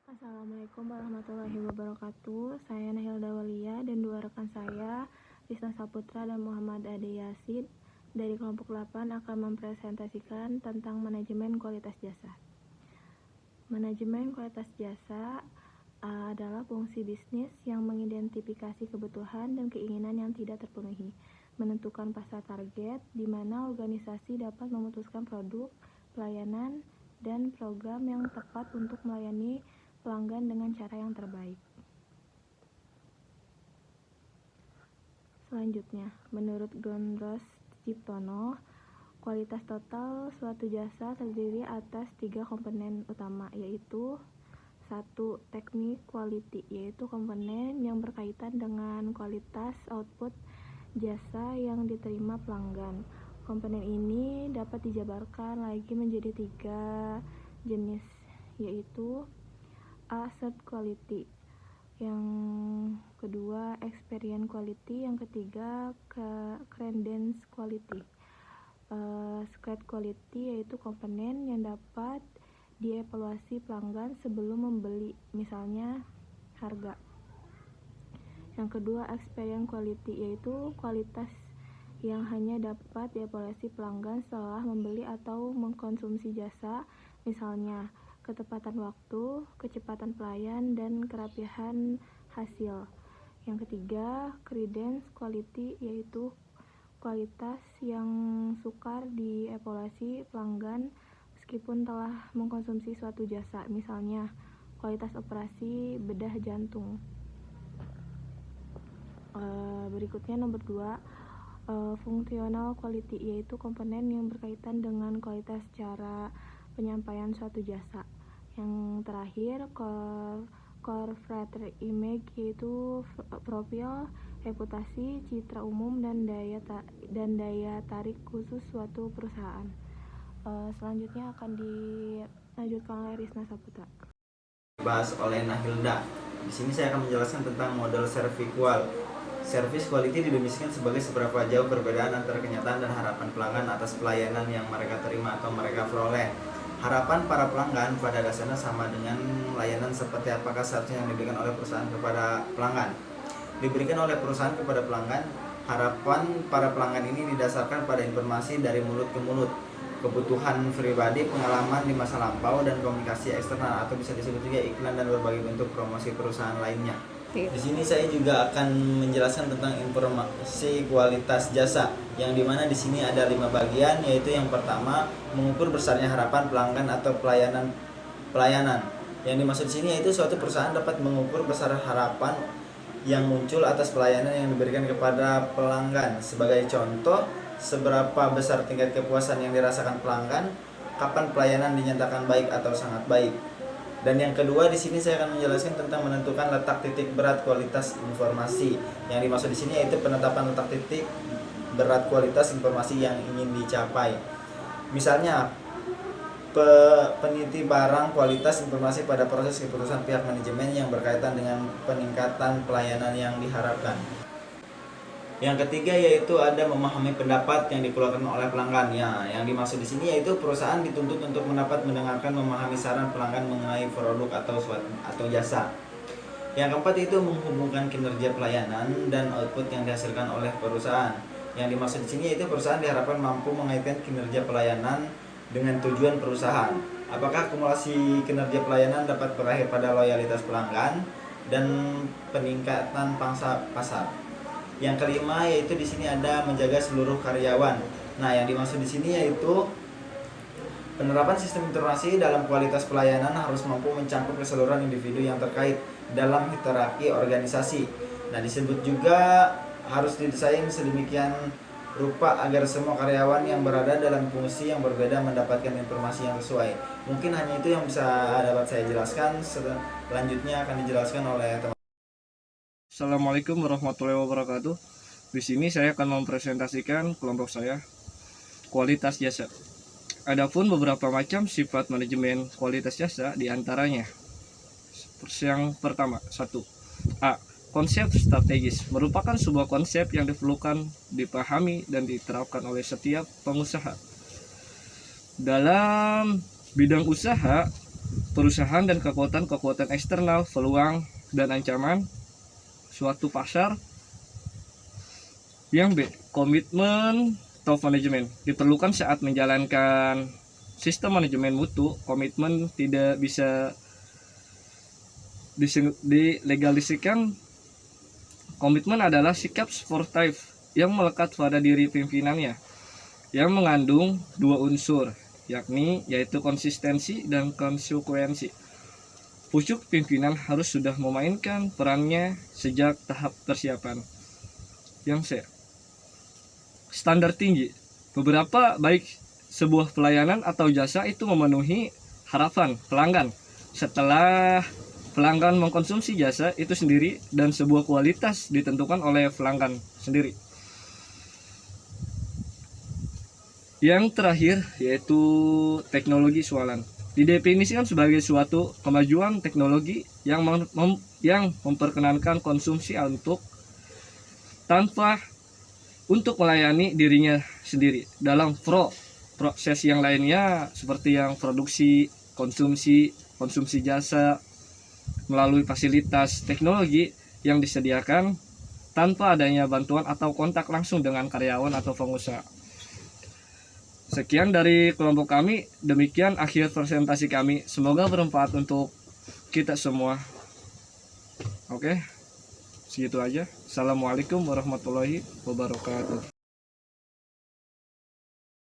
Assalamualaikum warahmatullahi wabarakatuh. Saya Nahilda Walia dan dua rekan saya, Risna Saputra dan Muhammad Ade Yasid dari kelompok 8 akan mempresentasikan tentang manajemen kualitas jasa. Manajemen kualitas jasa adalah fungsi bisnis yang mengidentifikasi kebutuhan dan keinginan yang tidak terpenuhi, menentukan pasar target di mana organisasi dapat memutuskan produk, pelayanan, dan program yang tepat untuk melayani pelanggan dengan cara yang terbaik. Selanjutnya, menurut Gondros Ciptono, kualitas total suatu jasa terdiri atas 3 komponen utama, yaitu 1. Teknik quality, yaitu komponen yang berkaitan dengan kualitas output jasa yang diterima pelanggan. Komponen ini dapat dijabarkan lagi menjadi 3 jenis, yaitu A. Search quality, yang kedua experience quality, yang ketiga credence quality. Secret quality yaitu komponen yang dapat dievaluasi pelanggan sebelum membeli, misalnya harga. Yang kedua experience quality yaitu kualitas yang hanya dapat dievaluasi pelanggan setelah membeli atau mengkonsumsi jasa, misalnya ketepatan waktu, kecepatan pelayan, dan kerapihan hasil. Yang ketiga, credence quality yaitu kualitas yang sukar dievaluasi pelanggan meskipun telah mengkonsumsi suatu jasa, misalnya kualitas operasi bedah jantung. Berikutnya nomor 2, functional quality yaitu komponen yang berkaitan dengan kualitas cara penyampaian suatu jasa. Yang terakhir, corporate image yaitu profil, reputasi, citra umum, dan daya tarik khusus suatu perusahaan. Selanjutnya akan dilanjutkan oleh Risna Saputra. Dibahas oleh Nahilda. Di sini saya akan menjelaskan tentang model serviqual. Service quality didefinisikan sebagai seberapa jauh perbedaan antara kenyataan dan harapan pelanggan atas pelayanan yang mereka terima atau mereka peroleh. Harapan para pelanggan pada dasarnya sama dengan layanan seperti apakah seharusnya yang diberikan oleh perusahaan kepada pelanggan. Diberikan oleh perusahaan kepada pelanggan, harapan para pelanggan ini didasarkan pada informasi dari mulut ke mulut, kebutuhan pribadi, pengalaman di masa lampau, dan komunikasi eksternal atau bisa disebut juga iklan dan berbagai bentuk promosi perusahaan lainnya. Di sini saya juga akan menjelaskan tentang informasi kualitas jasa, yang dimana di sini ada 5 bagian, yaitu yang pertama mengukur besarnya harapan pelanggan atau pelayanan. Yang dimaksud di sini yaitu suatu perusahaan dapat mengukur besar harapan yang muncul atas pelayanan yang diberikan kepada pelanggan. Sebagai contoh, seberapa besar tingkat kepuasan yang dirasakan pelanggan, kapan pelayanan dinyatakan baik atau sangat baik. Dan yang kedua di sini saya akan menjelaskan tentang menentukan letak titik berat kualitas informasi. Yang dimaksud di sini yaitu penetapan letak titik berat kualitas informasi yang ingin dicapai. Misalnya peneliti barang kualitas informasi pada proses keputusan pihak manajemen yang berkaitan dengan peningkatan pelayanan yang diharapkan. Yang ketiga yaitu ada memahami pendapat yang dikeluarkan oleh pelanggan. Ya, yang dimaksud di sini yaitu perusahaan dituntut untuk mendengarkan, memahami saran pelanggan mengenai produk atau jasa. Yang keempat itu menghubungkan kinerja pelayanan dan output yang dihasilkan oleh perusahaan. Yang dimaksud di sini yaitu perusahaan diharapkan mampu mengaitkan kinerja pelayanan dengan tujuan perusahaan. Apakah akumulasi kinerja pelayanan dapat berakhir pada loyalitas pelanggan dan peningkatan pangsa pasar. Yang kelima yaitu di sini ada menjaga seluruh karyawan. Nah, yang dimaksud di sini yaitu penerapan sistem informasi dalam kualitas pelayanan harus mampu mencakup keseluruhan individu yang terkait dalam hierarki organisasi. Nah, disebut juga harus didesain sedemikian rupa agar semua karyawan yang berada dalam fungsi yang berbeda mendapatkan informasi yang sesuai. Mungkin hanya itu yang bisa dapat saya jelaskan. Selanjutnya akan dijelaskan oleh teman. Assalamualaikum warahmatullahi wabarakatuh. Di sini saya akan mempresentasikan kelompok saya, kualitas jasa. Adapun beberapa macam sifat manajemen kualitas jasa diantaranya. Yang pertama, 1. A. Konsep strategis merupakan sebuah konsep yang diperlukan, dipahami, dan diterapkan oleh setiap pengusaha. Dalam bidang usaha, perusahaan dan kekuatan-kekuatan eksternal, peluang dan ancaman suatu pasar. Yang B, komitmen top management diperlukan saat menjalankan sistem manajemen mutu. Komitmen tidak bisa dilegalisasikan. Komitmen adalah sikap sportif yang melekat pada diri pimpinannya, yang mengandung dua unsur, yaitu konsistensi dan konsekuensi. Pucuk pimpinan harus sudah memainkan perannya sejak tahap persiapan. Yang C, standar tinggi. Beberapa baik sebuah pelayanan atau jasa itu memenuhi harapan pelanggan setelah pelanggan mengkonsumsi jasa itu sendiri, dan sebuah kualitas ditentukan oleh pelanggan sendiri. Yang terakhir yaitu teknologi sualan. Didefinisikan sebagai suatu kemajuan teknologi yang memperkenankan konsumsi untuk melayani dirinya sendiri dalam proses yang lainnya, seperti yang produksi, konsumsi jasa melalui fasilitas teknologi yang disediakan tanpa adanya bantuan atau kontak langsung dengan karyawan atau pengusaha. Sekian dari kelompok kami, demikian akhir presentasi kami. Semoga bermanfaat untuk kita semua. Oke, segitu aja. Assalamualaikum warahmatullahi wabarakatuh.